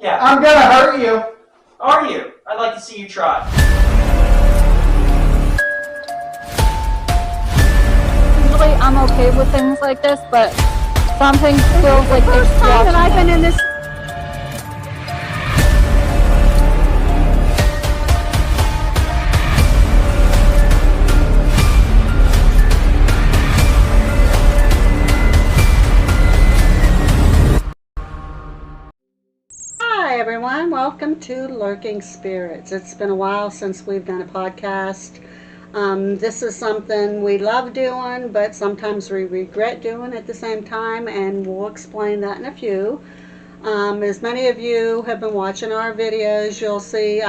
Yeah. I'm gonna hurt you. Are you? I'd like to see you try. Usually I'm okay with things like this, but something feels like it's First time that I've been in this. Hi everyone, welcome to Lurking Spirits. It's been a while since we've done a podcast. This is something we love doing, but sometimes we regret doing at the same time, and we'll explain that in a few. As many of you have been watching our videos, you'll see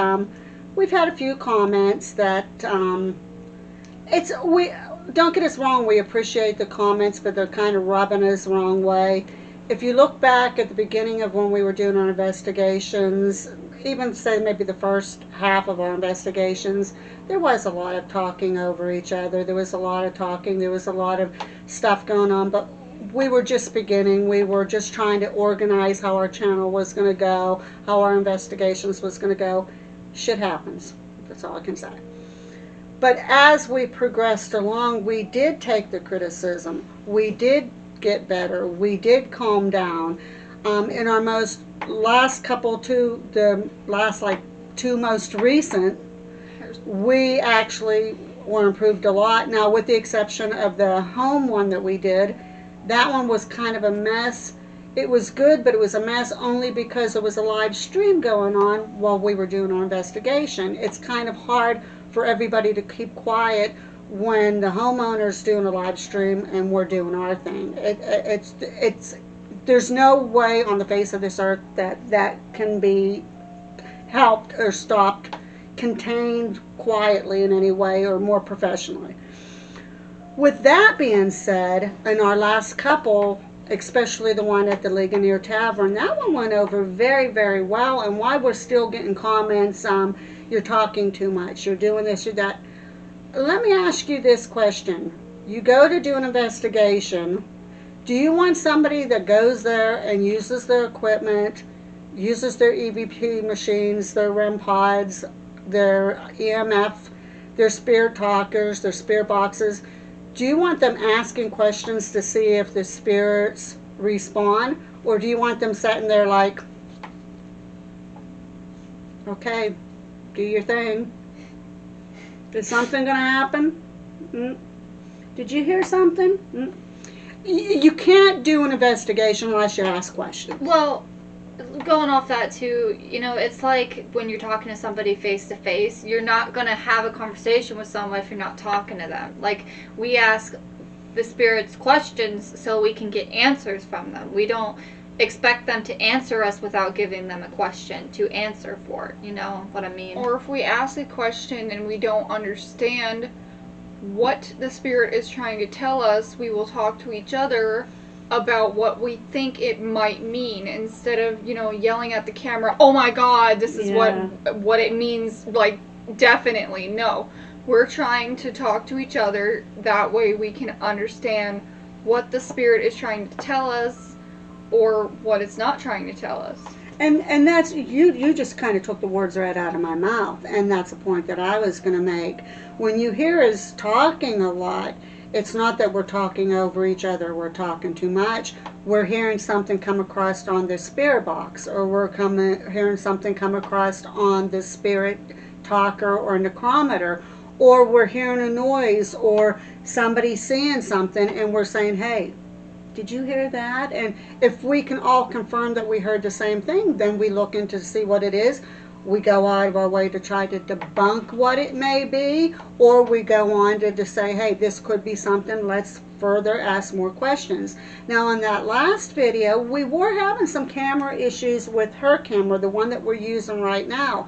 we've had a few comments that we don't get us wrong, we appreciate the comments, but they're kind of rubbing us the wrong way. If you look back at the beginning of when we were doing our investigations, even say maybe the first half of our investigations, there was a lot of talking over each other. There was a lot of talking. There was a lot of stuff going on, but we were just beginning. We were just trying to organize how our channel was going to go, how our investigations was going to go. Shit happens. That's all I can say. But as we progressed along, we did take the criticism. We did get better. We did calm down. In our last two most recent, we actually were improved a lot. Now, with the exception of the home one that we did, that one was kind of a mess. It was good, but it was a mess only because there was a live stream going on while we were doing our investigation. It's kind of hard for everybody to keep quiet when the homeowner's doing a live stream and we're doing our thing. There's no way on the face of this earth that can be helped or stopped, contained quietly in any way or more professionally. With that being said, in our last couple, especially the one at the Ligonier Tavern, that one went over very, very well. And why we're still getting comments, you're talking too much, you're doing this, you're that. Let me ask you this question. You go to do an investigation. Do you want somebody that goes there and uses their equipment, uses their EVP machines, their REM pods, their EMF, their spirit talkers, their spirit boxes? Do you want them asking questions to see if the spirits respond? Or do you want them sitting there like, okay, do your thing? Is something going to happen? Did you hear something? You can't do an investigation unless you ask questions. Well, going off that too, it's like when you're talking to somebody face to face, you're not going to have a conversation with someone if you're not talking to them. Like, we ask the spirits questions so we can get answers from them. We don't expect them to answer us without giving them a question to answer for. You know what I mean? Or if we ask a question and we don't understand what the spirit is trying to tell us, we will talk to each other about what we think it might mean, instead of yelling at the camera, oh my god, this is what it means. Like, definitely no, we're trying to talk to each other, that way we can understand what the spirit is trying to tell us or what it's not trying to tell us. And that's, you just kind of took the words right out of my mouth, and that's a point that I was going to make. When you hear us talking a lot, it's not that we're talking over each other, we're talking too much. We're hearing something come across on the spirit box, or we're hearing something come across on the spirit talker or necrometer, or we're hearing a noise, or somebody seeing something, and we're saying, hey, did you hear that? And if we can all confirm that we heard the same thing, then we look into to see what it is. We go out of our way to try to debunk what it may be, or we go on to say, hey, this could be something, let's further ask more questions. Now, in that last video, we were having some camera issues with her camera, the one that we're using right now.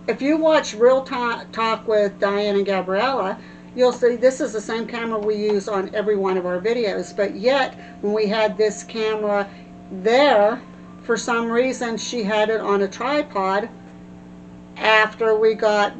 If you watch Real Talk with Diane and Gabriella, you'll see this is the same camera we use on every one of our videos, but yet when we had this camera there, for some reason she had it on a tripod after we got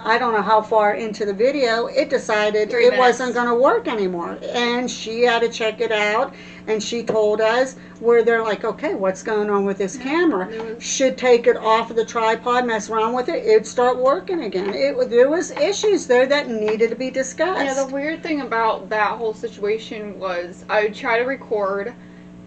I don't know how far into the video, it decided 3 it wasn't minutes. going to work anymore. And she had to check it out. And she told us where they're like, okay, what's going on with this camera? there was- Should take it off of the tripod, mess around with it, it'd start working again. There was issues there that needed to be discussed. Yeah, the weird thing about that whole situation was I would try to record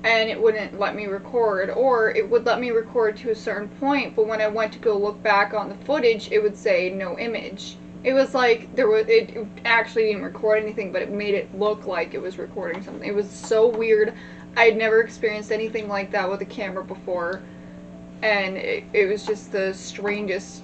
and it wouldn't let me record, or it would let me record to a certain point, but when I went to go look back on the footage, it would say no image. It was like it actually didn't record anything, but it made it look like it was recording something. It was so weird. I'd never experienced anything like that with a camera before, and it was just the strangest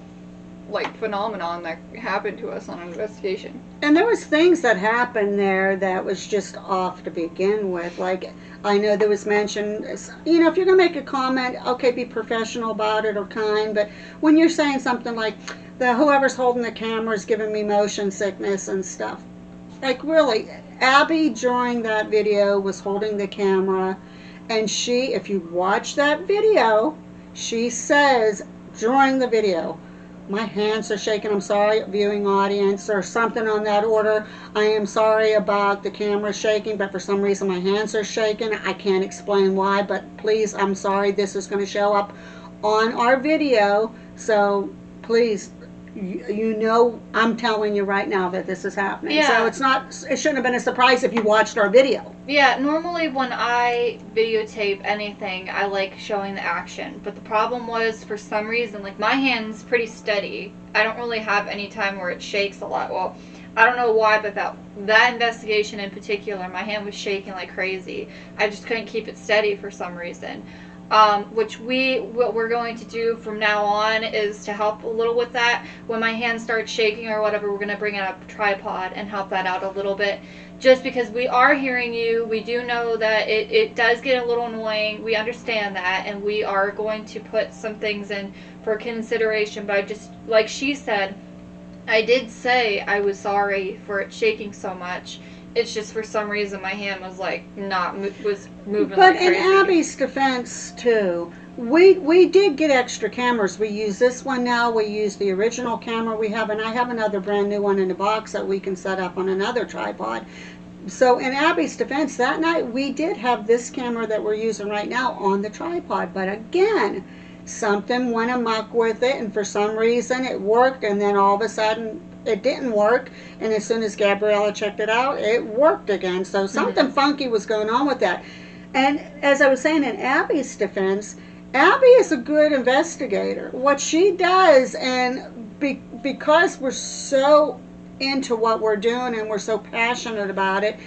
phenomenon that happened to us on an investigation. And there was things that happened there that was just off to begin with. Like, I know there was mention, if you're going to make a comment, okay, be professional about it or kind, but when you're saying something like, whoever's holding the camera is giving me motion sickness and stuff. Like, really, Abby during that video was holding the camera, and she, if you watch that video, she says during the video, my hands are shaking, I'm sorry, viewing audience, or something on that order. I am sorry about the camera shaking, but for some reason my hands are shaking. I can't explain why, but please, I'm sorry, this is going to show up on our video. So please, I'm telling you right now that this is happening. Yeah. So it shouldn't have been a surprise if you watched our video. Yeah, normally when I videotape anything, I like showing the action. But the problem was, for some reason, my hand's pretty steady. I don't really have any time where it shakes a lot. Well, I don't know why, but that investigation in particular, my hand was shaking like crazy. I just couldn't keep it steady for some reason. What we're going to do from now on is to help a little with that. When my hand starts shaking or whatever, we're going to bring out a tripod and help that out a little bit. Just because we are hearing you, we do know that it does get a little annoying. We understand that, and we are going to put some things in for consideration. But just like she said, I did say I was sorry for it shaking so much. It's just for some reason my hand was was moving But like in crazy. Abby's defense too, we did get extra cameras. We use this one now. We use the original camera we have, and I have another brand new one in the box that we can set up on another tripod. So in Abby's defense, that night we did have this camera that we're using right now on the tripod. But again, something went amok with it, and for some reason it worked, and then all of a sudden it didn't work, and as soon as Gabriella checked it out, it worked again. So something funky was going on with that. And as I was saying, in Abby's defense, Abby is a good investigator. What she does, and because we're so into what we're doing and we're so passionate about it,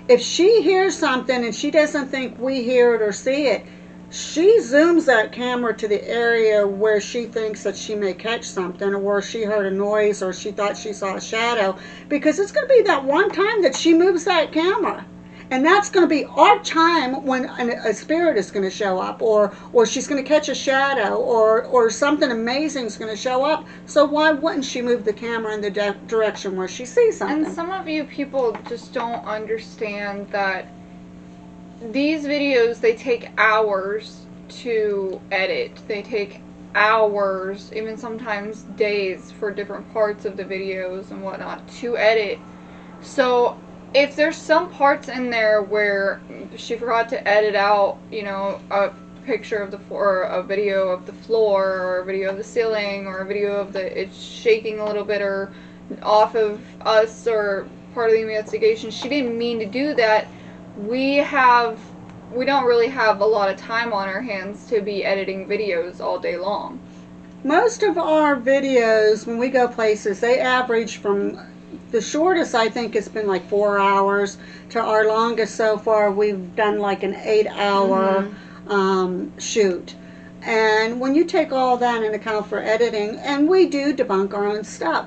if she hears something and she doesn't think we hear it or see it, she zooms that camera to the area where she thinks that she may catch something, or where she heard a noise, or she thought she saw a shadow, because it's going to be that one time that she moves that camera. And that's going to be our time when a spirit is going to show up, or she's going to catch a shadow, or something amazing is going to show up. So why wouldn't she move the camera in the direction where she sees something? And some of you people just don't understand that these videos, they take hours to edit. They take hours, even sometimes days, for different parts of the videos and whatnot to edit. So if there's some parts in there where she forgot to edit out, a picture of the floor, a video of the floor, or a video of the ceiling, or a video of it's shaking a little bit, or off of us, or part of the investigation, she didn't mean to do that. We don't really have a lot of time on our hands to be editing videos all day long. Most of our videos, when we go places, they average from the shortest, I think, has been 4 hours, to our longest so far, we've done an 8-hour shoot. And when you take all that into account for editing, and we do debunk our own stuff.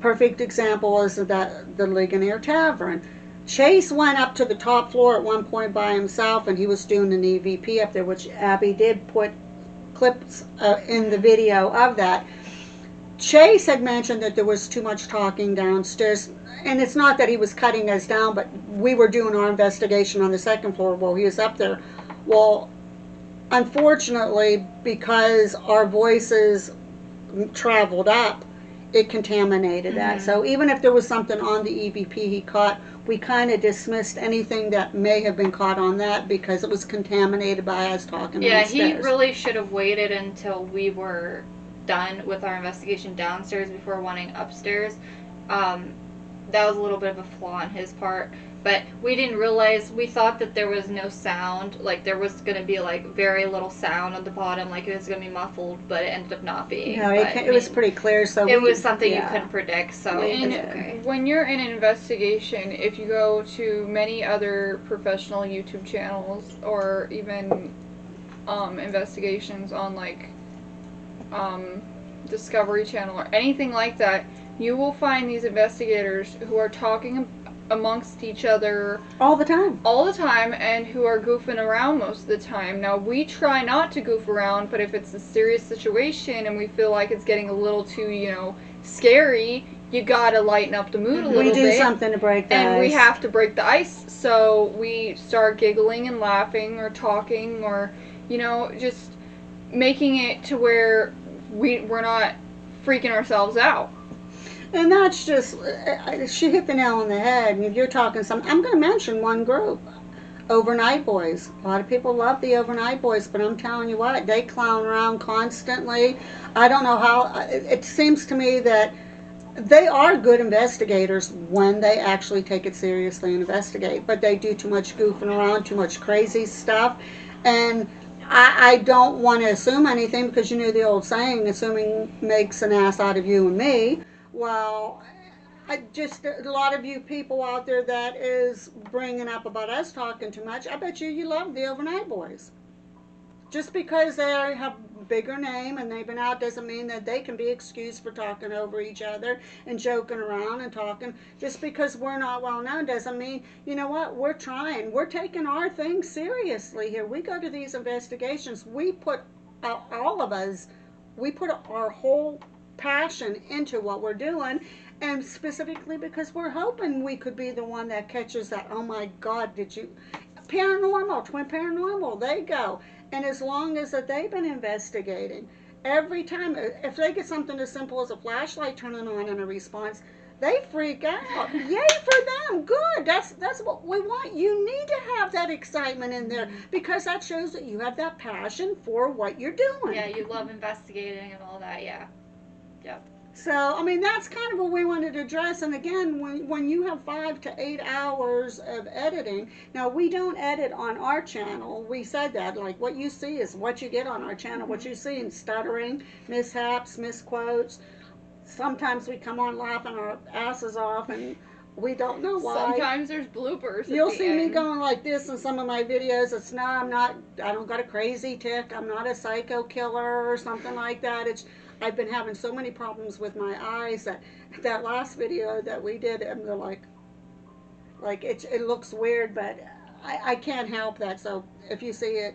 Perfect example is the Ligonier Tavern. Chase went up to the top floor at one point by himself, and he was doing an EVP up there, which Abby did put clips in the video of that. Chase had mentioned that there was too much talking downstairs, and it's not that he was cutting us down, but we were doing our investigation on the second floor while he was up there. Well, unfortunately, because our voices traveled up, it contaminated that. So even if there was something on the EVP he caught, we kind of dismissed anything that may have been caught on that because it was contaminated by us talking Yeah, he downstairs. really should have waited until we were done with our investigation downstairs before wanting upstairs. That was a little bit of a flaw on his part. But we didn't realize, we thought that there was no sound, like there was going to be like very little sound on the bottom, like it was going to be muffled, but it ended up not being. No, But, it was pretty clear. So It we- was something yeah. you couldn't predict, so And it's okay. when you're in an investigation, if you go to many other professional YouTube channels or even investigations on like Discovery Channel or anything like that, you will find these investigators who are talking amongst each other all the time. all the time and who are goofing around most of the time. Now, we try not to goof around, but if it's a serious situation and we feel like it's getting a little too, scary, you gotta lighten up the mood a little We do bit. something to break the And ice. we have to break the ice, so we start giggling and laughing or talking or, just making it to where we're not freaking ourselves out. And that's just, she hit the nail on the head. And if you're talking I'm going to mention one group, Overnight Boys. A lot of people love the Overnight Boys, but I'm telling you what, they clown around constantly. I don't know how, it seems to me that they are good investigators when they actually take it seriously and investigate, but they do too much goofing around, too much crazy stuff. And I don't want to assume anything because you know the old saying, assuming makes an ass out of you and me. Well, a lot of you people out there that is bringing up about us talking too much, I bet you love the Overnight Boys. Just because they have a bigger name and they've been out doesn't mean that they can be excused for talking over each other and joking around and talking. Just because we're not well known doesn't mean, you know what, we're trying. We're taking our thing seriously here. We go to these investigations. We put, all of us, we put our whole passion into what we're doing, and specifically because we're hoping we could be the one that catches that, oh my God, did you, paranormal, twin paranormal, they go. And as long as that they've been investigating, every time, if they get something as simple as a flashlight turning on and a response, they freak out. Yay for them. Good. That's what we want. You need to have that excitement in there because that shows that you have that passion for what you're doing. Yeah, you love investigating and all that, yeah. Yep. So, I mean, that's kind of what we wanted to address. And again, when you have 5 to 8 hours of editing, now we don't edit on our channel. We said that, like what you see is what you get on our channel. What you see in stuttering, mishaps, misquotes. Sometimes we come on laughing our asses off and we don't know why. Sometimes there's bloopers. You'll at the see me end. going like this in some of my videos. It's not, I don't got a crazy tick. I'm not a psycho killer or something like that. I've been having so many problems with my eyes that last video that we did, and they're like it looks weird, but I can't help that. So if you see it,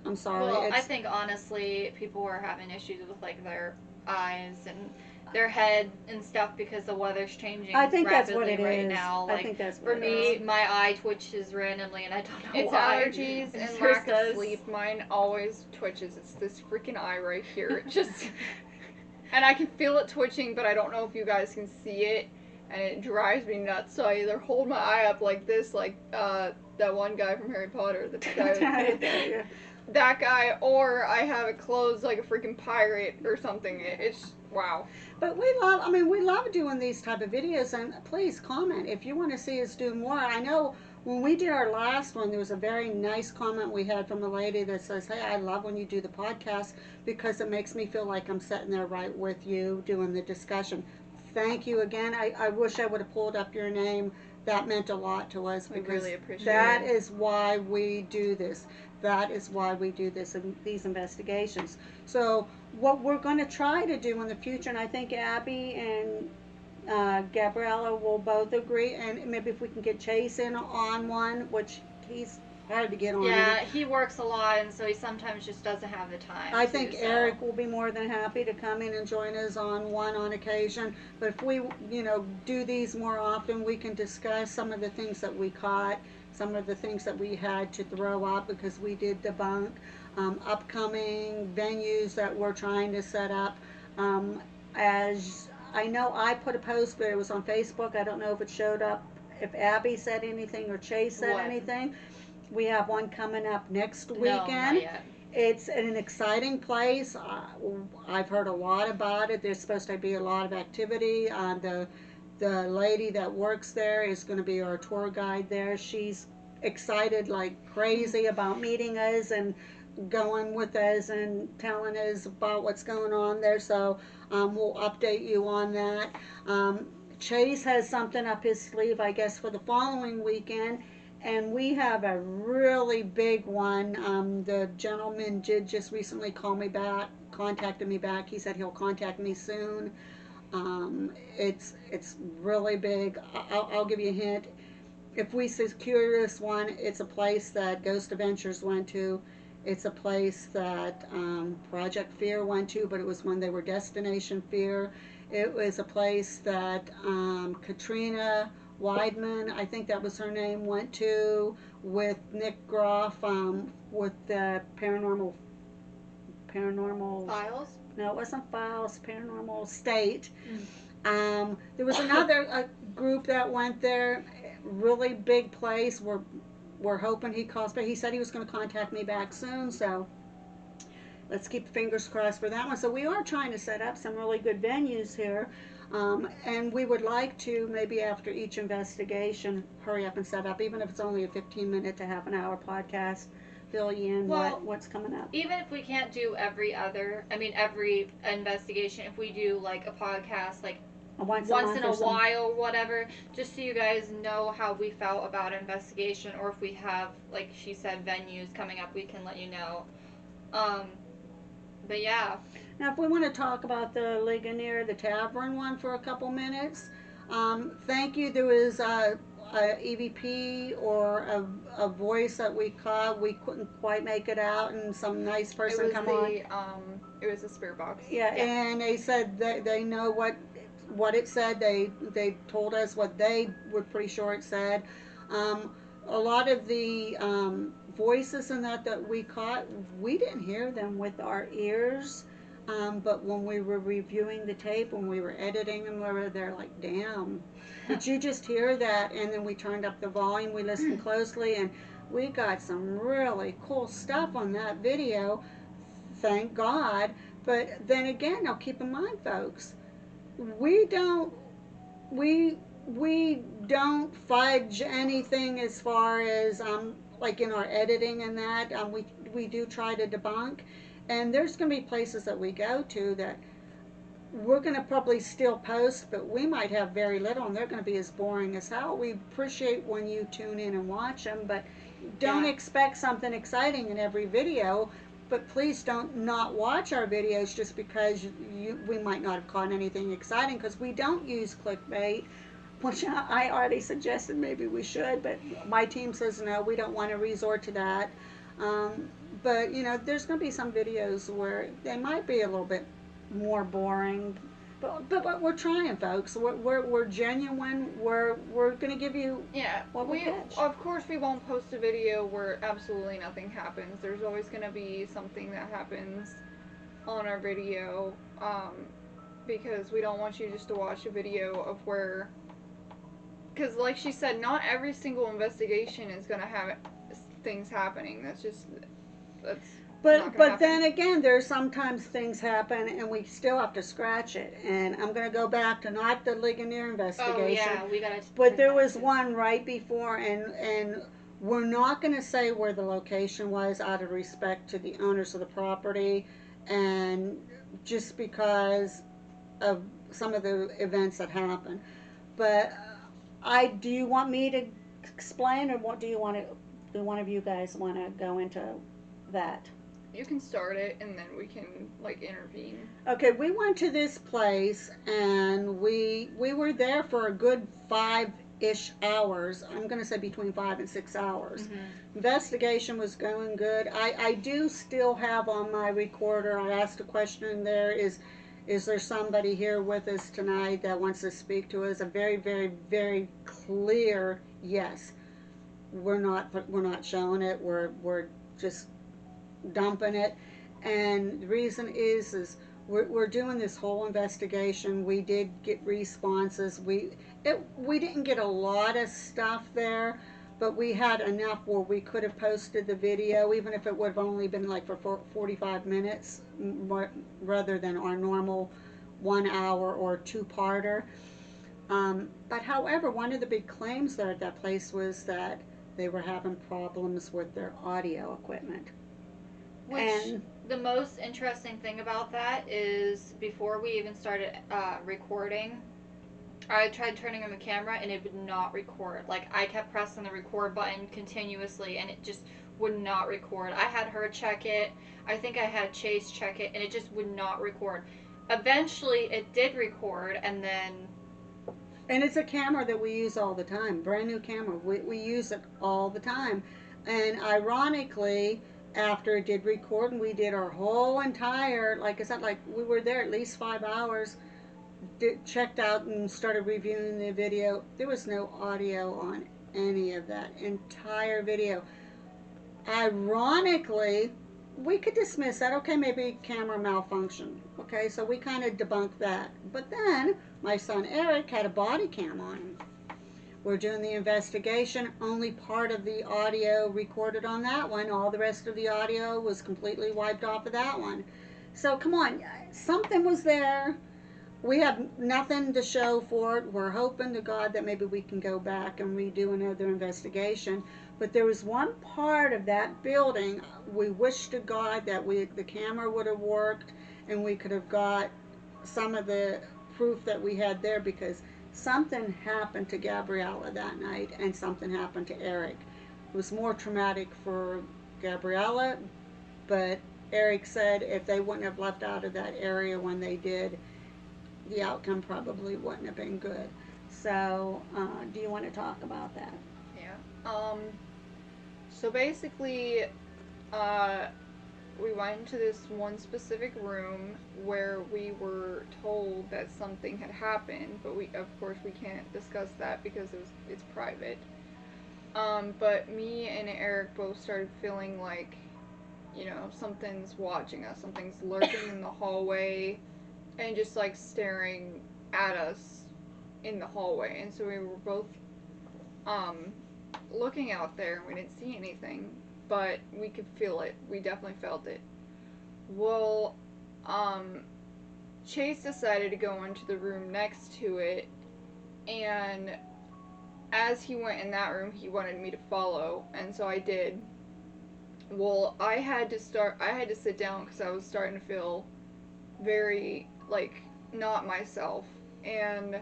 I'm sorry. Well, I think honestly, people were having issues with like their eyes and their head and stuff because the weather's changing I think that's rapidly what it right is. now. I Like, think that's for what it me, is. my eye twitches randomly, and I don't know It's why. allergies and Yours lack of does. sleep. Mine always twitches. It's this freaking eye right here. It just, and I can feel it twitching, but I don't know if you guys can see it, and it drives me nuts. So I either hold my eye up like this, like that one guy from Harry Potter, the guy, that guy, or I have it closed like a freaking pirate or something. It's wow. But we love doing these type of videos, and please comment if you want to see us do more. I know when we did our last one, there was a very nice comment we had from a lady that says, hey, I love when you do the podcast because it makes me feel like I'm sitting there right with you doing the discussion. Thank you again. I wish I would have pulled up your name. That meant a lot to us We because really appreciate that it. is why we do this. That is why we do these investigations. So what we're going to try to do in the future, and I think Abby and Gabriella will both agree, and maybe if we can get Chase in on one, which he's hard to get on. Yeah, he works a lot, and so he sometimes just doesn't have the time. I to, think so. Eric will be more than happy to come in and join us on one on occasion. But if we, do these more often, we can discuss some of the things that we caught, some of the things that we had to throw up because we did debunk, upcoming venues that we're trying to set up. As I know I put a post, but it was on Facebook. I don't know if it showed up, if Abby said anything or Chase said What? anything. We have one coming up next No, weekend. not yet. It's an exciting place. I've heard a lot about it. There's supposed to be a lot of activity. The lady that works there is going to be our tour guide there. She's excited like crazy about meeting us and going with us and telling us about what's going on there. So we'll update you on that. Chase has something up his sleeve, I guess, for the following weekend. And we have a really big one. The gentleman did just recently call me back, contacted me back. He said he'll contact me soon. It's really big. I'll give you a hint. If we secure this one, it's a place that Ghost Adventures went to. It's a place that Project Fear went to, but it was when they were Destination Fear. It was a place that Katrina Weidman, I think that was her name, went to with Nick Groff with the paranormal. Files? No, it wasn't Files. Paranormal State. There was another group that went there. Really big place. We're hoping he calls, but he said he was going to contact me back soon. So let's keep fingers crossed for that one. So we are trying to set up some really good venues here. And we would like to, maybe after each investigation, hurry up and set up, even if it's only a 15-minute to half an hour podcast, fill you in Well, what's coming up. Even if we can't do every investigation, if we do like a podcast, like Once once in month a or something. while, whatever, just so you guys know how we felt about investigation, or if we have, like she said, venues coming up, we can let you know. But yeah. Now, if we want to talk about the Ligonier, the Tavern one for a couple minutes, thank you. There was a EVP or a voice that we caught. We couldn't quite make it out, and some nice person come on. It was the spirit box. Yeah, and they said they know what it said. They told us what they were pretty sure it said. A lot of the voices in that we caught, we didn't hear them with our ears. But when we were reviewing the tape, when we were editing them, we were there like, damn, did you just hear that? And then we turned up the volume, we listened closely, and we got some really cool stuff on that video. Thank God. But then again, now keep in mind, folks, we don't fudge anything as far as like in our editing and that. We do try to debunk. And there's going to be places that we go to that we're going to probably still post, but we might have very little, and they're going to be as boring as hell. We appreciate when you tune in and watch them, but don't expect something exciting in every video. But please don't not watch our videos just because we might not have caught anything exciting, because we don't use clickbait, which I already suggested maybe we should, but my team says no, we don't want to resort to that. But there's going to be some videos where they might be a little bit more boring, but we're trying, folks. We're genuine. We're going to give you what we catch. Of course, we won't post a video where absolutely nothing happens. There's always going to be something that happens on our video, because we don't want you just to watch a video of where. Because, like she said, not every single investigation is going to have things happening. But then again, there's sometimes things happen and we still have to scratch it. And I'm going to go back to not the Ligonier investigation. Oh yeah, we gotta. But there was one right before, and we're not going to say where the location was out of respect to the owners of the property, and just because of some of the events that happened. But do you want me to explain, or what do you want to? Do one of you guys want to go into that? You can start it, and then we can intervene. Okay, we went to this place, and we were there for a good 5-ish hours. I'm going to say between 5 and 6 hours. Mm-hmm. Investigation was going good. I do still have on my recorder, I asked a question there, is there somebody here with us tonight that wants to speak to us? A very, very, very clear yes. We're not showing it. We're just dumping it. And the reason is we're doing this whole investigation. We did get responses. We didn't get a lot of stuff there, but we had enough where we could have posted the video, even if it would have only been like for 45 minutes, rather than our normal 1 hour or two-parter. But however, one of the big claims there at that place was that they were having problems with their audio equipment. Which And the most interesting thing about that is before we even started recording, I tried turning on the camera and it would not record. Like, I kept pressing the record button continuously and it just would not record. I had her check it. I think I had Chase check it and it just would not record. Eventually it did record, and then it's a camera that we use all the time, brand new camera. We use it all the time. And ironically, after it did record and we did our whole entire, like I said, like we were there at least 5 hours, checked out and started reviewing the video, there was no audio on any of that entire video. Ironically, we could dismiss that. Okay, maybe camera malfunction. Okay, so we kind of debunked that. But then my son Eric had a body cam on him. We're doing the investigation. Only part of the audio recorded on that one. All the rest of the audio was completely wiped off of that one. So come on, something was there. We have nothing to show for it. We're hoping to God that maybe we can go back and redo another investigation. But there was one part of that building, we wish to God that the camera would have worked and we could have got some of the proof that we had there, because something happened to Gabriella that night and something happened to Eric. It was more traumatic for Gabriella, but Eric said if they wouldn't have left out of that area when they did, the outcome probably wouldn't have been good. So, do you want to talk about that? Yeah. So basically, we went into this one specific room where we were told that something had happened, but of course we can't discuss that because it's private. But me and Eric both started feeling like, something's watching us, something's lurking in the hallway, and just like staring at us in the hallway. And so we were both looking out there, and we didn't see anything, but we could feel it. We definitely felt it. Well, Chase decided to go into the room next to it, and as he went in that room, he wanted me to follow, and so I did. Well, I had to sit down because I was starting to feel very, not myself, and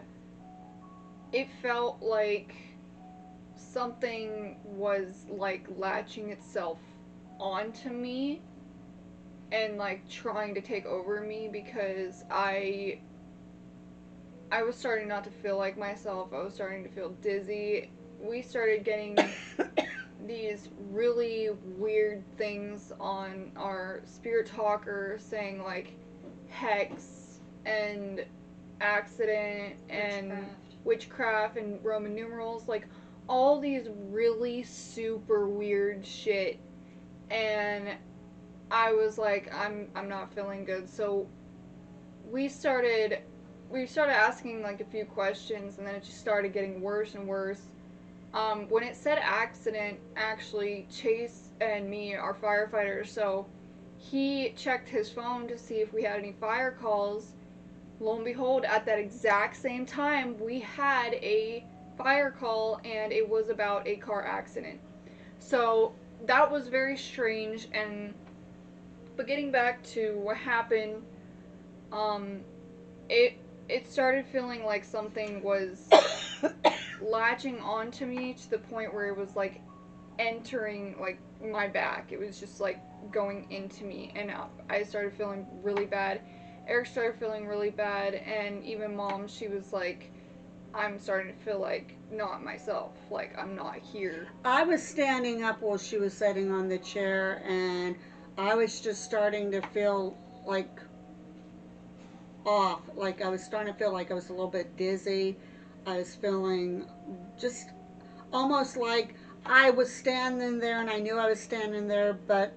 it felt like something was, latching itself onto me and, trying to take over me, because I was starting not to feel like myself. I was starting to feel dizzy. We started getting these really weird things on our spirit talker saying, hex and accident and witchcraft and Roman numerals, all these really super weird shit. And I was like, I'm not feeling good. So we started asking a few questions, and then it just started getting worse and worse. When it said accident, actually, Chase and me are firefighters, so he checked his phone to see if we had any fire calls. Lo and behold, at that exact same time, we had a fire call, and it was about a car accident. So that was very strange. But getting back to what happened, it started feeling like something was latching onto me to the point where it was entering my back. It was just going into me, and I started feeling really bad. Eric started feeling really bad, and even Mom, she was like, I'm starting to feel not myself, I'm not here. I was standing up while she was sitting on the chair, and I was just starting to feel off. I was starting to feel like I was a little bit dizzy. I was feeling just almost like I was standing there, and I knew I was standing there, but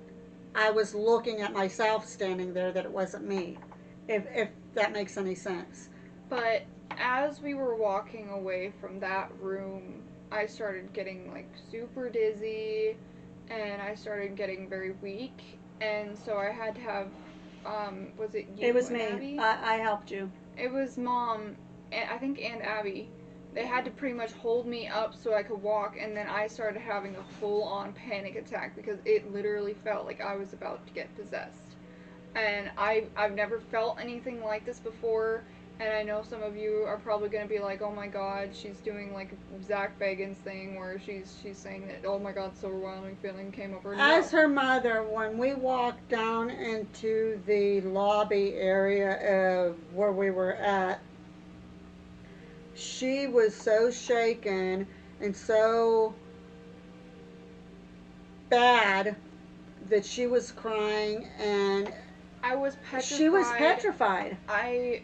I was looking at myself standing there, that it wasn't me. if that makes any sense. But as we were walking away from that room, I started getting like super dizzy and I started getting very weak. And so I had to have, was it you It was and me. Abby? I helped you. It was Mom, and I think, and Abby. They had to pretty much hold me up so I could walk, and then I started having a full-on panic attack because it literally felt like I was about to get possessed. And I've never felt anything like this before, and I know some of you are probably going to be like, oh my god, she's doing like Zach Bagans thing where she's saying that, oh my god, so overwhelming feeling came over. As her mother, when we walked down into the lobby area of where we were at, she was so shaken and so bad that she was crying, and I was petrified. she was petrified. I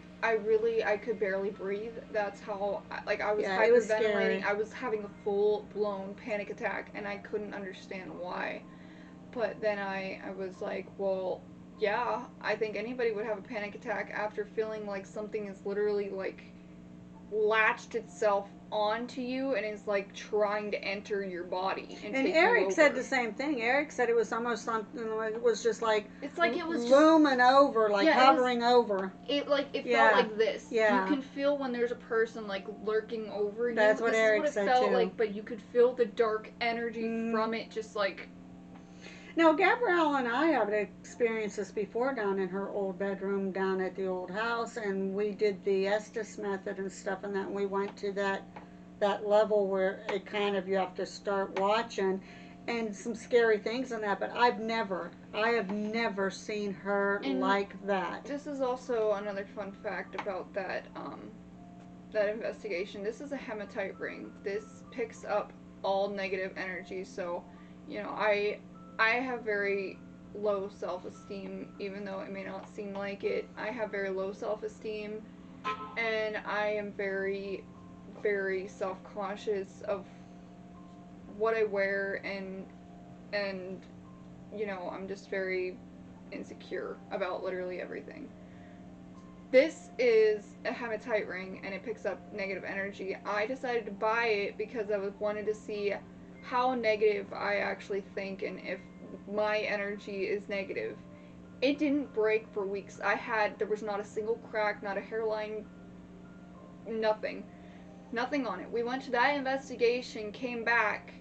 could barely breathe. That's how, like, I was Yeah, it was hyperventilating. scary. I was having a full-blown panic attack, and I couldn't understand why. But then I was like, well, yeah, I think anybody would have a panic attack after feeling like something is literally, like, latched itself onto you and is, like, trying to enter your body and And take Eric you said over. the same thing. Eric said it was almost something like, it was just like It's like it was just, looming over, like Yeah, it was- hovering over. it Yeah, felt like this. yeah. You can feel when there's a person like lurking over you. That's what this Eric is what said, it felt too. like, but you could feel the dark energy Mm. from it just like Now, Gabrielle and I have experienced this before down in her old bedroom down at the old house, and we did the Estes method and stuff, and that we went to that level where it kind of, you have to start watching, and some scary things in that. But I have never seen her And like that. This is also another fun fact about that that investigation. This is a hematite ring. This picks up all negative energy. So, you know, I have very low self-esteem, even though it may not seem like it. I have very low self-esteem, and I am very, very self-conscious of what I wear, and you know, I'm just very insecure about literally everything. This is a hematite ring and it picks up negative energy. I decided to buy it because I wanted to see how negative I actually think and if my energy is negative. It didn't break for weeks. There was not a single crack, not a hairline, nothing. Nothing on it. We went to that investigation, came back,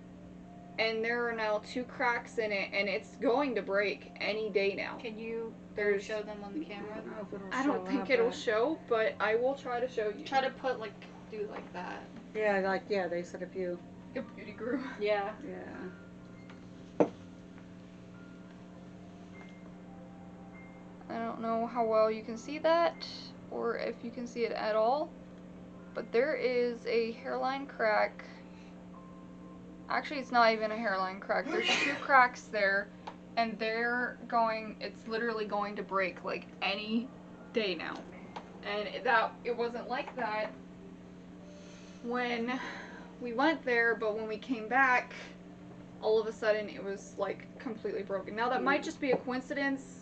and there are now 2 cracks in it, and it's going to break any day now. can you There's- show them on the camera? know if it'll I don't show think up, it'll but- show, but I will try to show you. Try to put like do like that. Yeah, they said if you. a beauty group. Yeah. Yeah. I don't know how well you can see that, or if you can see it at all, but there is a hairline crack. Actually, it's not even a hairline crack. There's 2 cracks there, and it's literally going to break like any day now. And it wasn't like that when we went there, but when we came back, all of a sudden it was like completely broken. Now that might just be a coincidence,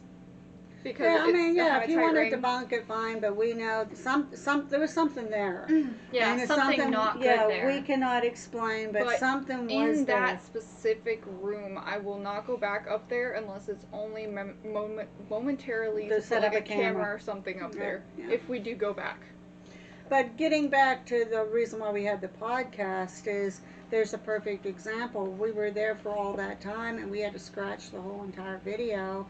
because Yeah, I it's mean, a yeah, if you hematite want to ring. debunk it, fine, but we know there was something there. Yeah, And it's something not good yeah, there. we cannot explain, but something was in there. that specific room, I will not go back up there unless it's only momentarily To to set put up like a a camera. camera or something up Yeah, there. yeah. If we do go back. But getting back to the reason why we had the podcast is there's a perfect example. We were there for all that time and we had to scratch the whole entire video.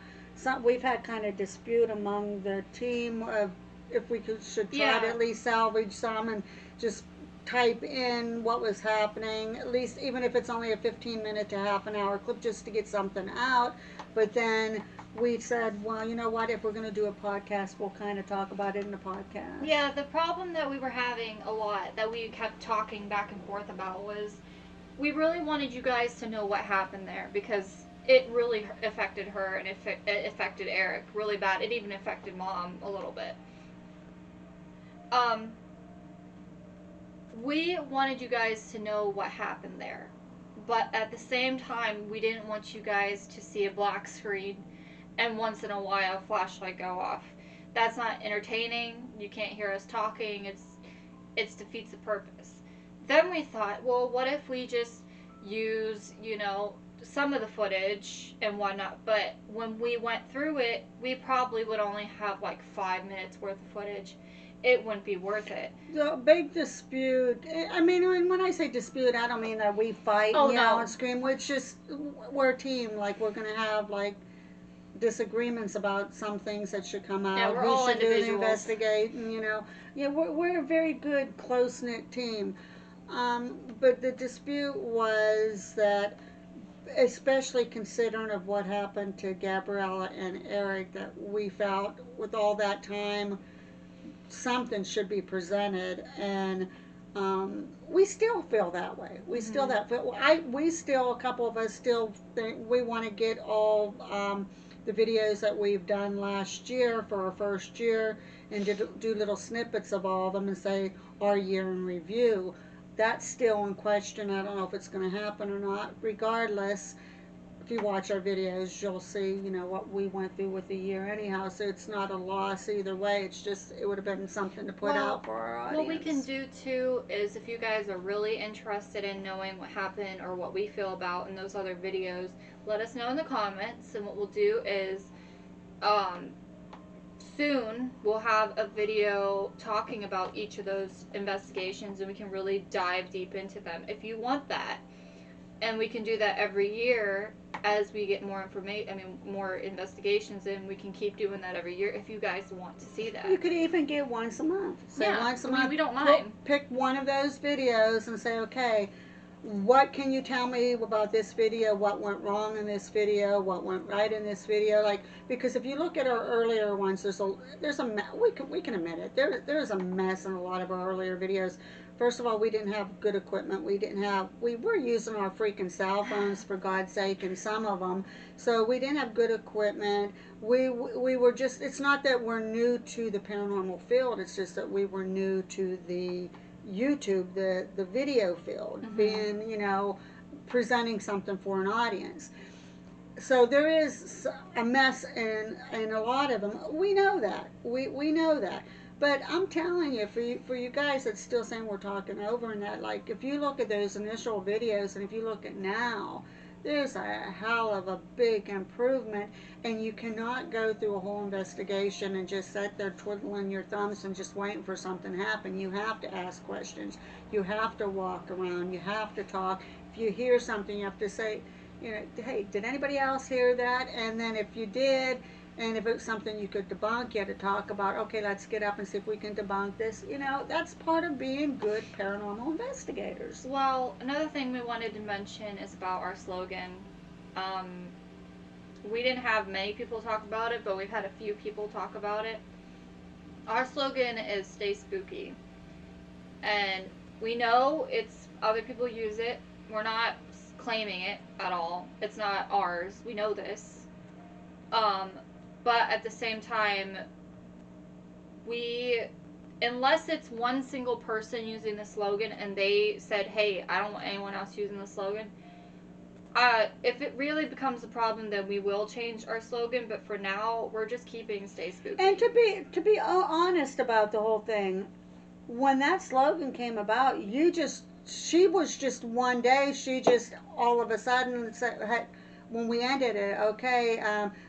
We've had kind of dispute among the team of if we should try to Yeah. at least salvage some and just type in what was happening, at least even if it's only a 15-minute to half an hour clip just to get something out. But then we said, well, you know what, if we're going to do a podcast, we'll kind of talk about it in the podcast. Yeah, the problem that we were having a lot that we kept talking back and forth about was we really wanted you guys to know what happened there because it really affected her and it affected Eric really bad. It even affected Mom a little bit. We wanted you guys to know what happened there. But at the same time, we didn't want you guys to see a black screen and once in a while a flashlight go off. that's not entertaining. You can't hear us talking. It's defeats the purpose. Then we thought, well, what if we just use, some of the footage and whatnot, but when we went through it, we probably would only have like 5 minutes worth of footage. It wouldn't be worth it. The big dispute, I mean, when I say dispute, I don't mean that we fight, Oh, no. and scream. We're just, we're a team. Like, we're going to have, like, disagreements about some things that should come out. Yeah, we're Who all should do the individuals. investigating, Yeah, we're a very good, close-knit team. But the dispute was that, especially considering of what happened to Gabriella and Eric, that we felt with all that time, something should be presented, and we still feel that way. We still that feel. We still, a couple of us still think we want to get all the videos that we've done last year for our first year, and do little snippets of all of them and say our year in review. That's still in question. I don't know if it's going to happen or not. Regardless, if you watch our videos, you'll see, what we went through with the year anyhow. So it's not a loss either way. It's just, it would have been something to put out for our audience. What we can do too is, if you guys are really interested in knowing what happened or what we feel about in those other videos, let us know in the comments. And what we'll do is, soon we'll have a video talking about each of those investigations, and we can really dive deep into them if you want that. And we can do that every year as we get more more investigations, and we can keep doing that every year if you guys want to see that. You could even get once a month. Say Yeah, once a I mean, month. we don't mind. Pick one of those videos and say, okay, what can you tell me about this video? What went wrong in this video? What went right in this video? Like, because if you look at our earlier ones, there's a we can admit it. There's a mess in a lot of our earlier videos. First of all, we didn't have good equipment. We were using our freaking cell phones, for God's sake, in some of them. So we didn't have good equipment. We were just, it's not that we're new to the paranormal field. It's just that we were new to the YouTube, the video field, being, presenting something for an audience. So there is a mess in a lot of them. We know that. We know that. But I'm telling you, for you guys that's still saying we're talking over and that, like, if you look at those initial videos and if you look at now, there's a hell of a big improvement, and you cannot go through a whole investigation and just sit there twiddling your thumbs and just waiting for something to happen. You have to ask questions. You have to walk around. You have to talk. If you hear something, you have to say, hey, did anybody else hear that? And then if you did, and if it's something you could debunk, you had to talk about, okay, let's get up and see if we can debunk this. That's part of being good paranormal investigators. Well, another thing we wanted to mention is about our slogan. We didn't have many people talk about it, but we've had a few people talk about it. Our slogan is "Stay Spooky," and we know other people use it. We're not claiming it at all. It's not ours. We know this. But at the same time, unless it's one single person using the slogan and they said, hey, I don't want anyone else using the slogan, if it really becomes a problem, then we will change our slogan. But for now, we're just keeping "Stay Spooky." And to be honest about the whole thing, when that slogan came about, she was just one day, she just all of a sudden said, when we ended it, okay,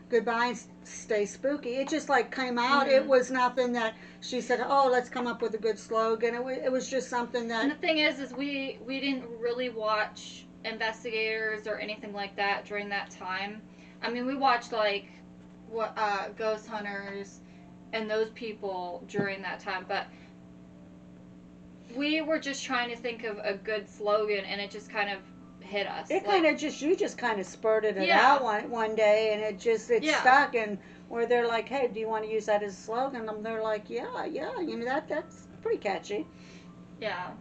goodbye, stay spooky. It just like came out. It was nothing that she said, oh, let's come up with a good slogan. It was just something that. And the thing is we didn't really watch investigators or anything like that during that time. I mean, we watched ghost hunters and those people during that time, but we were just trying to think of a good slogan, and it just kind of hit us. It kind of you just kind of spurted it out one day, and it stuck, and where they're like, hey, do you want to use that as a slogan? And they're like, yeah, that's pretty catchy. Yeah.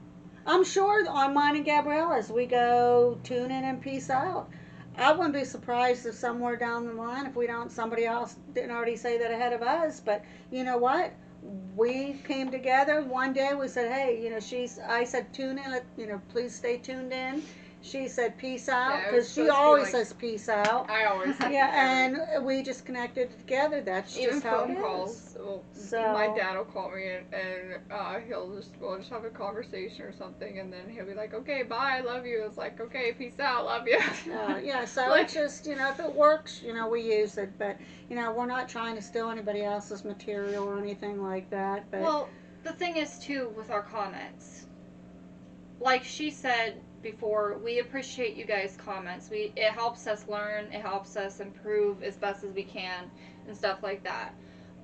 I'm sure on mine and Gabriella's, we go tune in and peace out. I wouldn't be surprised if somewhere down the line, if somebody else didn't already say that ahead of us, but you know what? We came together one day, we said, hey, I said tune in, please stay tuned in. she said peace out, Yeah, it was because she supposed to be always like- says peace out. I always say Yeah, and we just connected together. That's even just how phone it is. calls. Well, So- my dad will call me and we'll just have a conversation or something, and then he'll be like, "Okay, bye, I love you." It's like, "Okay, peace out, love you." Yeah, so Like- it's just, if it works, we use it. But, we're not trying to steal anybody else's material or anything like that. But Well, the thing is too with our comments. Like she said before, we appreciate you guys' comments. It helps us learn, it helps us improve as best as we can and stuff like that.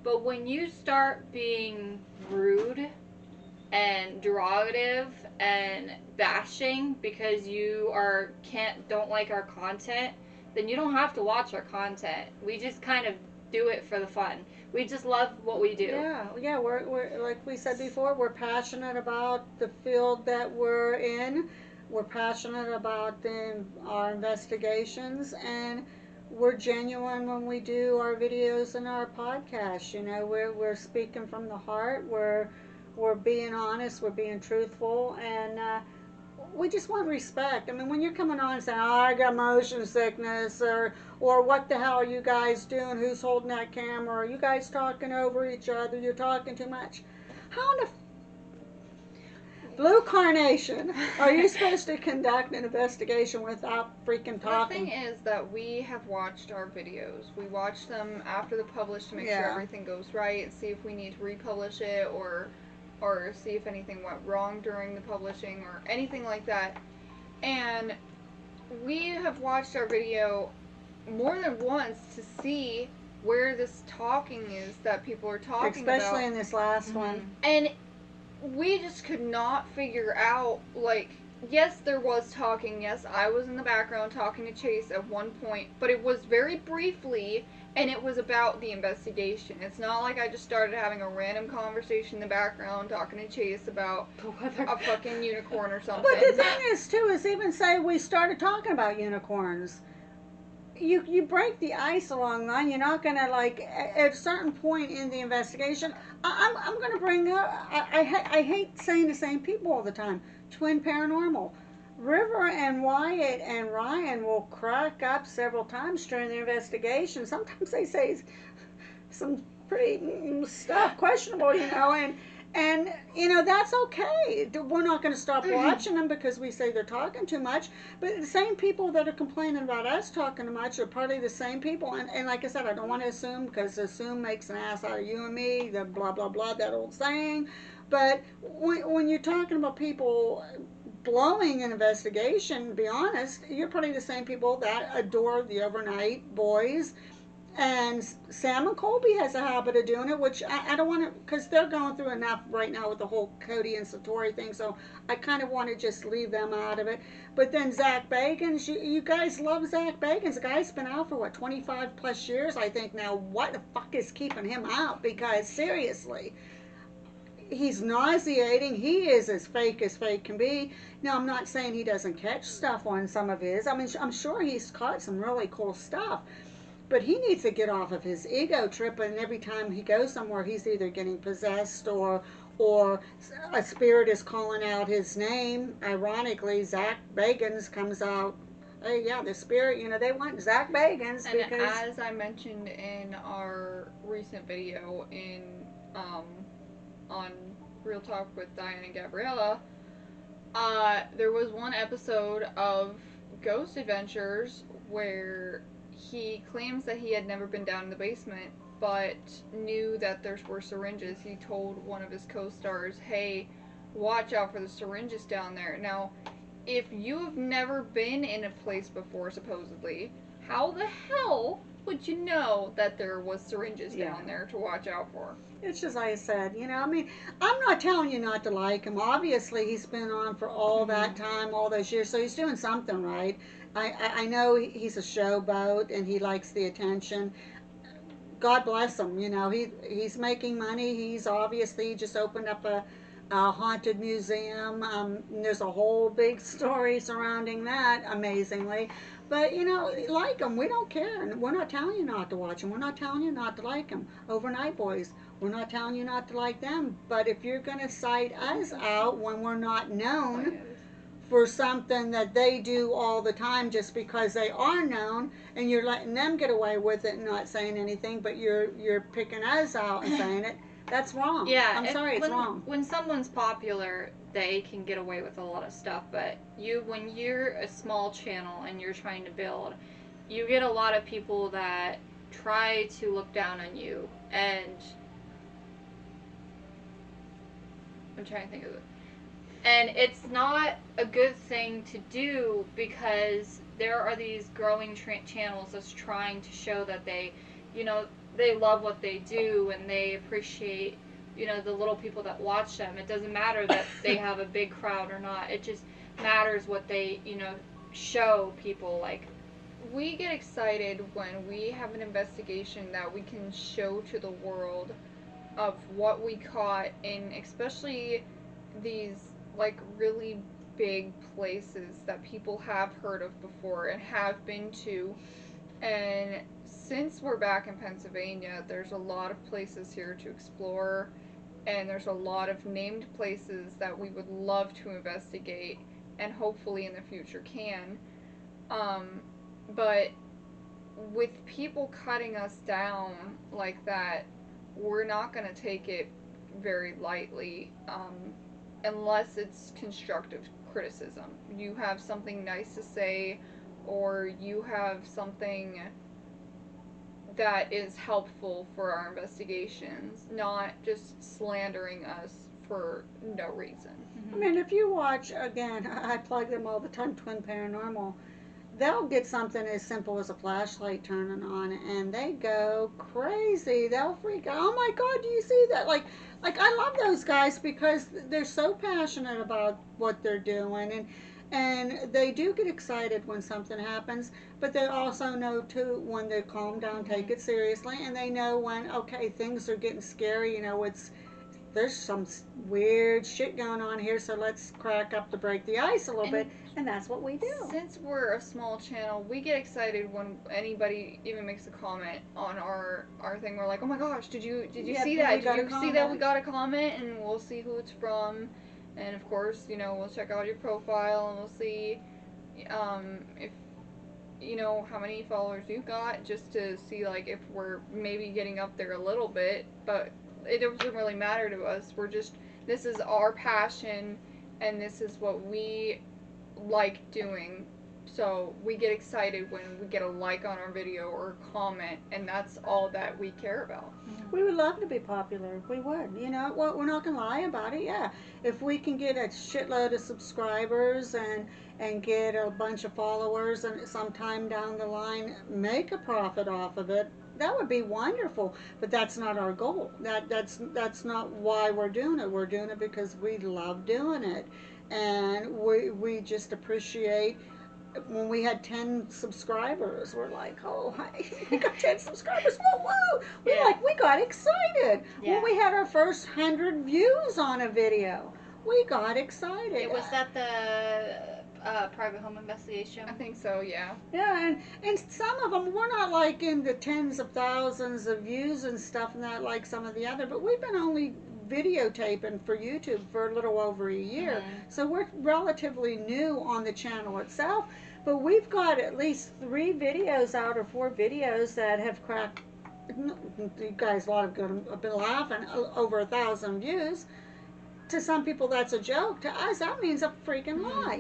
But when you start being rude and derogative and bashing because you don't like our content, then you don't have to watch our content. We just kind of do it for the fun. We just love what we do. yeah, we're like we said before, we're passionate about the field that we're in. We're passionate about our investigations, and we're genuine when we do our videos and our podcasts. We're speaking from the heart. We're being honest. We're being truthful, and we just want respect. I mean, when you're coming on and saying, "Oh, I got motion sickness," or "What the hell are you guys doing? Who's holding that camera? Are you guys talking over each other? You're talking too much." How in the blue carnation are you supposed to conduct an investigation without freaking The thing talking? is that we have watched our videos. We watch them after the publish to make sure Yeah. everything goes right, see if we need to republish it or see if anything went wrong during the publishing or anything like that. And we have watched our video more than once to see where this talking is that people are talking Especially about. in this last one. And we just could not figure out, like, yes, there was talking. Yes, I was in the background talking to Chase at one point, but it was very briefly, and it was about the investigation. It's not like I just started having a random conversation in the background talking to Chase about a fucking unicorn or something. But the thing is, too, is even say we started talking about unicorns. You break the ice along the line. You're not gonna, like, at a certain point in the investigation. I'm gonna bring up. I hate saying the same people all the time. Twin Paranormal. River and Wyatt and Ryan will crack up several times during the investigation. Sometimes they say some pretty stuff, questionable, and that's okay. We're not going to stop watching them because we say they're talking too much. But the same people that are complaining about us talking too much are probably the same people. And like I said, I don't want to assume, because assume makes an ass out of you and me. The blah blah blah, that old saying. But when you're talking about people blowing an investigation, to be honest, you're probably the same people that adore the Overnight Boys. And Sam and Colby has a habit of doing it, which I don't want to, because they're going through enough right now with the whole Cody and Satori thing, so I kind of want to just leave them out of it. But then Zach Bagans, you guys love Zach Bagans. The guy's been out for, 25 plus years, I think now. What the fuck is keeping him out? Because seriously, he's nauseating. He is as fake can be. Now, I'm not saying he doesn't catch stuff on some of his. I mean, I'm sure he's caught some really cool stuff. But he needs to get off of his ego trip, and every time he goes somewhere, he's either getting possessed or a spirit is calling out his name. Ironically, Zach Bagans comes out, hey, yeah, the spirit, they want Zach Bagans. And because as I mentioned in our recent video on Real Talk with Diane and Gabriella, there was one episode of Ghost Adventures where he claims that he had never been down in the basement, but knew that there were syringes. He told one of his co-stars, hey, watch out for the syringes down there. Now, if you have never been in a place before, supposedly, how the hell would you know that there was syringes down there to watch out for? it's just like I said, I mean, I'm not telling you not to like him. Obviously, he's been on for all that time, all those years, so he's doing something right. I know he's a showboat and he likes the attention. God bless him. He's making money. He's obviously just opened up a haunted museum. There's a whole big story surrounding that, amazingly. But, like him, we don't care. And we're not telling you not to watch him. We're not telling you not to like him. Overnight Boys, we're not telling you not to like them. But if you're going to cite us out when we're not known for something that they do all the time just because they are known, and you're letting them get away with it and not saying anything, but you're picking us out and saying it. That's wrong. Yeah, I'm sorry, it's wrong. When someone's popular, they can get away with a lot of stuff, but when you're a small channel and you're trying to build, you get a lot of people that try to look down on you, and I'm trying to think of it. And it's not a good thing to do, because there are these growing channels that's trying to show that they love what they do and they appreciate, the little people that watch them. It doesn't matter that they have a big crowd or not. It just matters what they, show people. Like, We get excited when we have an investigation that we can show to the world of what we caught in, especially these like really big places that people have heard of before and have been to. And since we're back in Pennsylvania, there's a lot of places here to explore, and there's a lot of named places that we would love to investigate and hopefully in the future can. But with people cutting us down like that, we're not going to take it very lightly, unless it's constructive criticism. You have something nice to say, or you have something that is helpful for our investigations, not just slandering us for no reason. I mean, if you watch, again, I plug them all the time, Twin Paranormal, they'll get something as simple as a flashlight turning on, and they go crazy. They'll freak out. Oh my God, do you see that? Like I love those guys because they're so passionate about what they're doing, and they do get excited when something happens, but they also know too when they calm down, take it seriously, and they know when, okay, things are getting scary. There's some weird shit going on here, so let's crack up to break the ice a little bit, and that's what we do. Since we're a small channel, we get excited when anybody even makes a comment on our thing. We're like, oh my gosh, did you see that? Did you see that we got a comment? And we'll see who it's from, and of course, we'll check out your profile and we'll see if how many followers you got, just to see like if we're maybe getting up there a little bit, but it doesn't really matter to us. This is our passion, and this is what we like doing. So we get excited when we get a like on our video or a comment, and that's all that we care about. We would love to be popular. We would. Well, we're not going to lie about it. Yeah. If we can get a shitload of subscribers and get a bunch of followers and sometime down the line make a profit off of it, that would be wonderful. But that's not our goal. That's not why we're doing it. We're doing it because we love doing it. And we just appreciate when we had 10 subscribers, we're like, oh, we got 10 subscribers, whoa, whoa. We got excited. Yeah. When we had our first 100 views on a video, we got excited. Was that the private home investigation? I think so, yeah. Yeah, and some of them, we're not like in the tens of thousands of views and stuff and that like some of the other, but we've been only videotaping for YouTube for a little over a year. Mm-hmm. So we're relatively new on the channel itself, but we've got at least 3 videos out or 4 videos that have cracked, you guys, a lot of them have been laughing, over 1,000 views. To some people that's a joke. To us that means a freaking lie.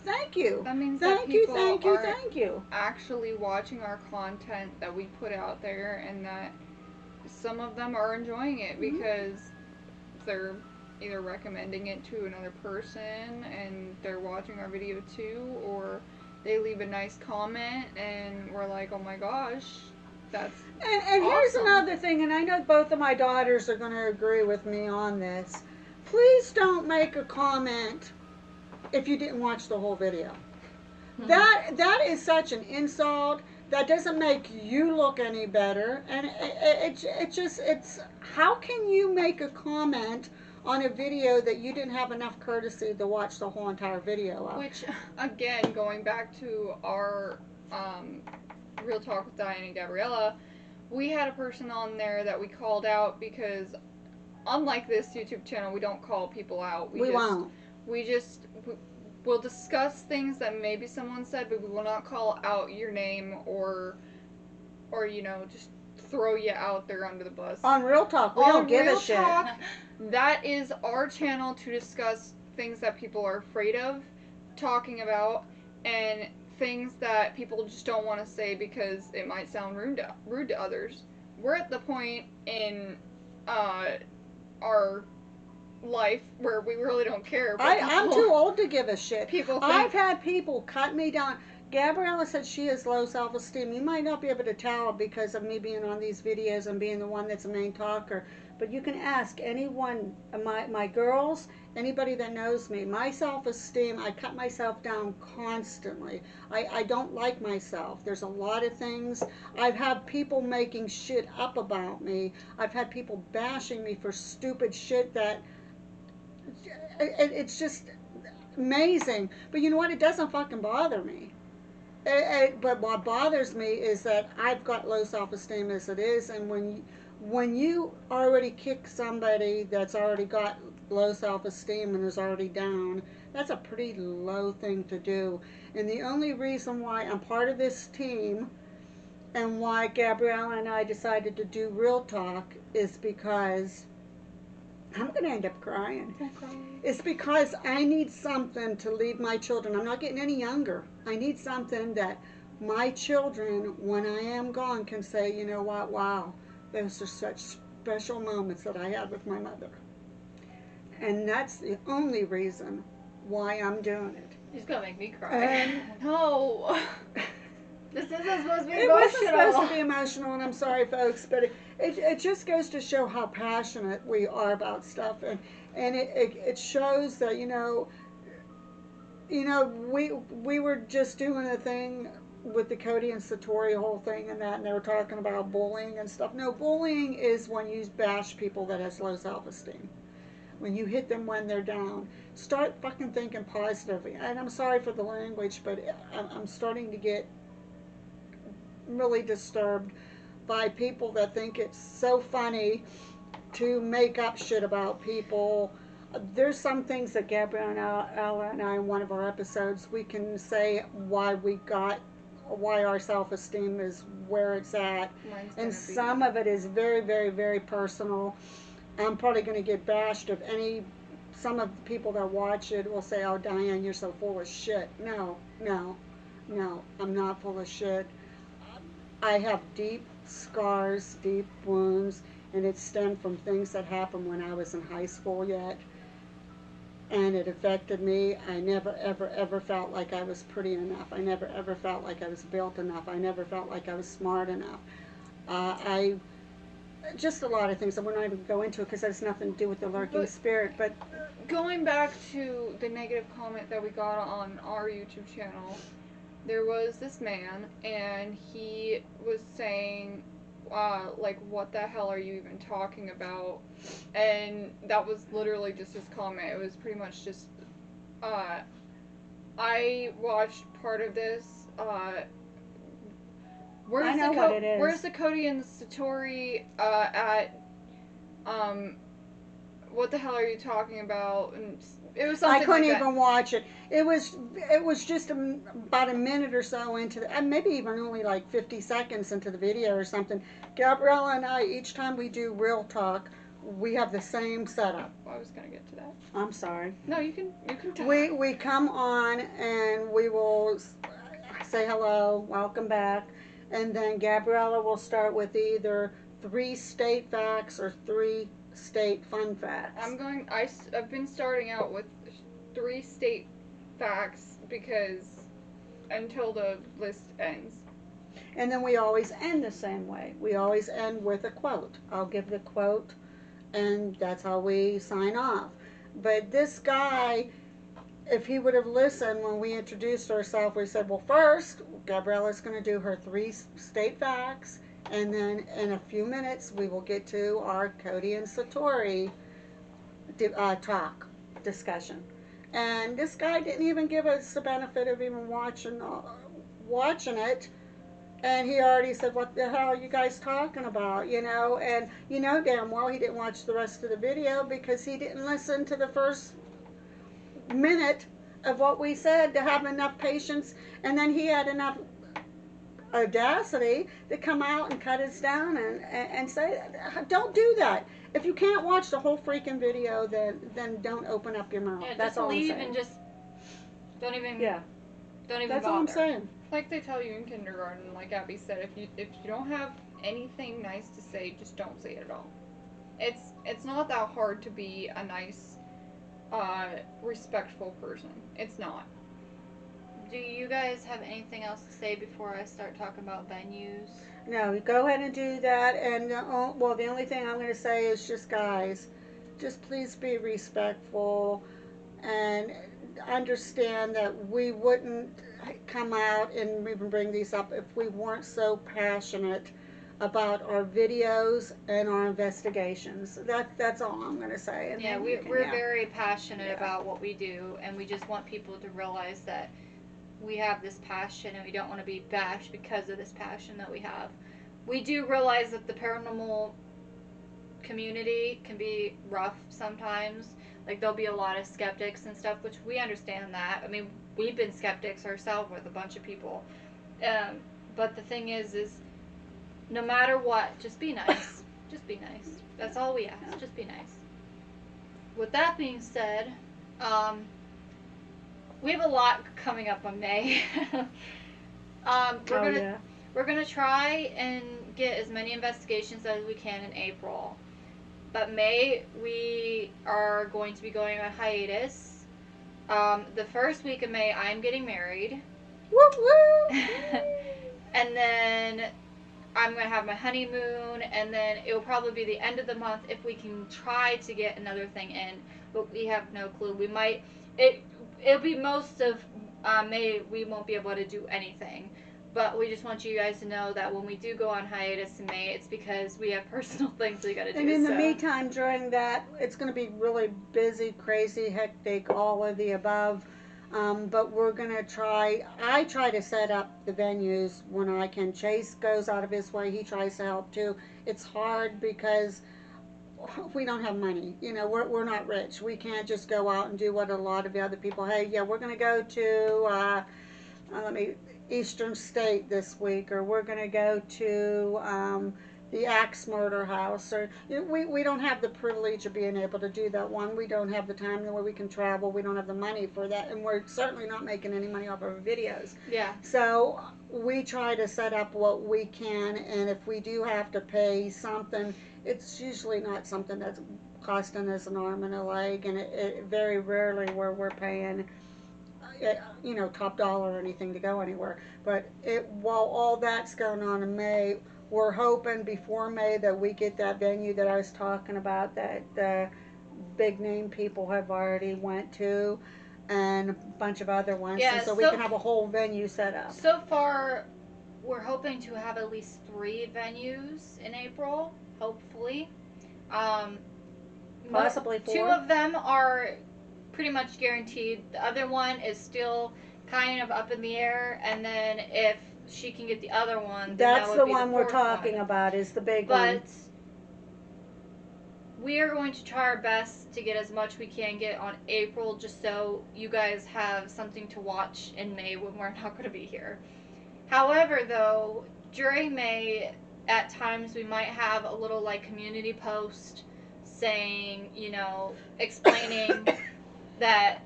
Thank you. That means thank that you, people thank you, are thank you. actually watching our content that we put out there, and that some of them are enjoying it because they're either recommending it to another person and they're watching our video too, or they leave a nice comment and we're like, oh my gosh, that's And here's awesome. another thing, and I know both of my daughters are going to agree with me on this. Please don't make a comment if you didn't watch the whole video. That is such an insult. That doesn't make you look any better, and it's how can you make a comment on a video that you didn't have enough courtesy to watch the whole entire video of? Which, again, going back to our Real Talk with Diane and Gabriella, we had a person on there that we called out because, unlike this YouTube channel, we don't call people out. We won't. we'll discuss things that maybe someone said, but we will not call out your name or just throw you out there under the bus. On Real Talk, we On don't give Real a shit. Talk, that is our channel to discuss things that people are afraid of talking about and things that people just don't want to say because it might sound rude to others. We're at the point in our life where we really don't care. But I'm too old to give a shit. People think, I've had people cut me down. Gabriella said she has low self-esteem. You might not be able to tell because of me being on these videos and being the one that's the main talker. But you can ask anyone, my girls, anybody that knows me. My self-esteem, I cut myself down constantly. I don't like myself. There's a lot of things. I've had people making shit up about me. I've had people bashing me for stupid shit that... It's just amazing. But you know what? It doesn't fucking bother me. But what bothers me is that I've got low self-esteem as it is, and when you already kick somebody that's already got low self-esteem and is already down, that's a pretty low thing to do. And the only reason why I'm part of this team and why Gabriella and I decided to do Real Talk is because I'm going to end up crying. It's because I need something to leave my children. I'm not getting any younger. I need something that my children, when I am gone, can say, you know what, wow, those are such special moments that I had with my mother. And that's the only reason why I'm doing it. She's gonna make me cry. And no. This isn't supposed to be it wasn't emotional. supposed to be emotional, and I'm sorry, folks, but it just goes to show how passionate we are about stuff, and it shows that we were just doing a thing with the Cody and Satori whole thing and that, and they were talking about bullying and stuff. No, bullying is when you bash people that has low self-esteem. When you hit them when they're down. Start fucking thinking positively. And I'm sorry for the language, but I'm starting to get really disturbed by people that think it's so funny to make up shit about people. There's some things that Gabriella and I in one of our episodes, we can say why our self-esteem is where it's at. And some of it is very, very, very personal. I'm probably going to get bashed if some of the people that watch it will say, oh, Diane, you're so full of shit. No, I'm not full of shit. I have deep scars, deep wounds, and it stemmed from things that happened when I was in high school yet. And it affected me. I never, ever, ever felt like I was pretty enough. I never, ever felt like I was built enough. I never felt like I was smart enough. Just a lot of things that we're not even going to go into because that has nothing to do with the lurking spirit. But going back to the negative comment that we got on our YouTube channel, there was this man, and he was saying, what the hell are you even talking about? And that was literally just his comment. It was pretty much just, I watched part of this, I know what it is. Where's the Cody and Satori, what the hell are you talking about? And it was something I couldn't like that. even watch it. It was just about a minute or so into maybe even only like 50 seconds into the video or something. Gabriella and I, each time we do Real Talk, we have the same setup. I was gonna get to that. I'm sorry. No, you can talk. We come on and we will say hello, welcome back, and then Gabriella will start with either 3 state facts or 3 state fun facts. I've been starting out with 3 state facts because until the list ends. And then we always end the same way. We always end with a quote. I'll give the quote, and that's how we sign off. But this guy, if he would have listened when we introduced ourselves, we said, well, first, Gabriella's going to do her 3 state facts, and then in a few minutes, we will get to our Cody and Satori discussion. And this guy didn't even give us the benefit of even watching it. And he already said, what the hell are you guys talking about, And you know damn well he didn't watch the rest of the video because he didn't listen to the first minute of what we said to have enough patience, and then he had enough audacity to come out and cut us down and say, don't do that. If you can't watch the whole freaking video, then don't open up your mouth. Yeah, That's just all I'm leave saying. and just don't even Yeah, don't even that's bother. all I'm saying. Like they tell you in kindergarten, like Abby said, if you don't have anything nice to say, just don't say it at all. It's not that hard to be a nice, respectful person. It's not. Do you guys have anything else to say before I start talking about venues? No, go ahead and do that. And well, the only thing I'm going to say is just, guys, just please be respectful and understand that we wouldn't come out and even bring these up if we weren't so passionate about our videos and our investigations. That's all I'm going to say. And Yeah, then we're yeah. very passionate Yeah. about what we do, and we just want people to realize that we have this passion and we don't want to be bashed because of this passion that we have. We do realize that the paranormal community can be rough sometimes. Like, there'll be a lot of skeptics and stuff, which we understand that. I mean, we've been skeptics ourselves with a bunch of people. But the thing is no matter what, just be nice. Just be nice. That's all we ask. Just be nice. With that being said, we have a lot coming up on May. We're gonna try and get as many investigations as we can in April. But May, we are going to be going on hiatus. The first week of May, I'm getting married. Woo woo! And then I'm going to have my honeymoon, and then it will probably be the end of the month if we can try to get another thing in. But we have no clue. We might, it'll be most of May, we won't be able to do anything. But we just want you guys to know that when we do go on hiatus in May, it's because we have personal things we got to do. And in the meantime, during that, it's going to be really busy, crazy, hectic, all of the above. But we're going to I try to set up the venues when I can. Chase goes out of his way. He tries to help too. It's hard because we don't have money. You know, we're not rich. We can't just go out and do what a lot of the other people, hey, yeah, we're going to go to, Eastern State this week, or we're going to go to the Axe Murder House, or we don't have the privilege of being able to do that. One, we don't have the time where we can travel. We don't have the money for that, and we're certainly not making any money off of our videos. Yeah. So we try to set up what we can, and if we do have to pay something, it's usually not something that's costing us an arm and a leg, and it very rarely where we're paying top dollar or anything to go anywhere. But while all that's going on in May, we're hoping before May that we get that venue that I was talking about that the big name people have already went to, and a bunch of other ones. Yeah, and so we can have a whole venue set up. So far, we're hoping to have at least 3 venues in April, hopefully. Possibly 4. 2 of them are pretty much guaranteed. The other one is still kind of up in the air, and then if she can get the other one, then That's that would the be one the we're 4th talking one. about, is the big one. But we are going to try our best to get as much we can get on April, just so you guys have something to watch in May when we're not going to be here. However, though, during May, at times we might have a little community post saying, explaining that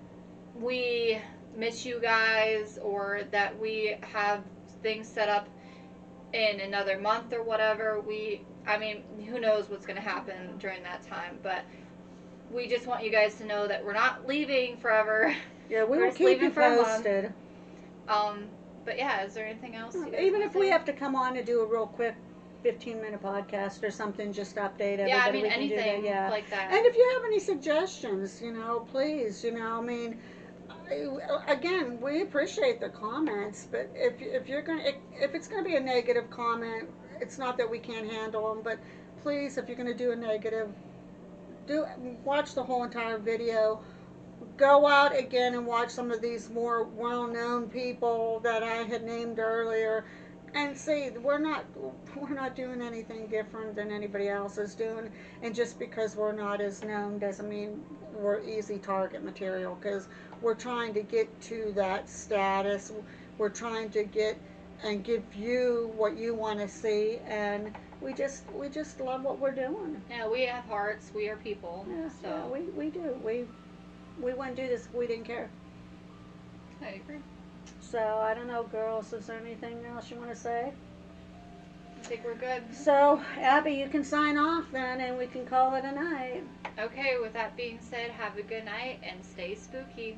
we miss you guys, or that we have things set up in another month or whatever. Who knows what's going to happen during that time, but we just want you guys to know that we're not leaving forever. Yeah, we We're will just keep leaving you for a month. posted. But yeah, is there anything else you guys Even wanna if we say? have to come on and do a real quick 15-minute podcast or something, just to update everybody. Yeah, we can do anything that, yeah. like that. And if you have any suggestions, please, again, we appreciate the comments, but if it's gonna be a negative comment, it's not that we can't handle them, but please, if you're gonna do a negative, watch the whole entire video. Go out again and watch some of these more well-known people that I had named earlier. And see, we're not doing anything different than anybody else is doing, and just because we're not as known doesn't mean we're easy target material, because we're trying to get to that status. We're trying to get and give you what you want to see, and we just love what we're doing. Yeah, we have hearts. We are people. Yeah, So we do. We wouldn't do this if we didn't care. I agree. So I don't know, girls, is there anything else you want to say? I think we're good. So Abby, you can sign off then, and we can call it a night. Okay, with that being said, have a good night and stay spooky.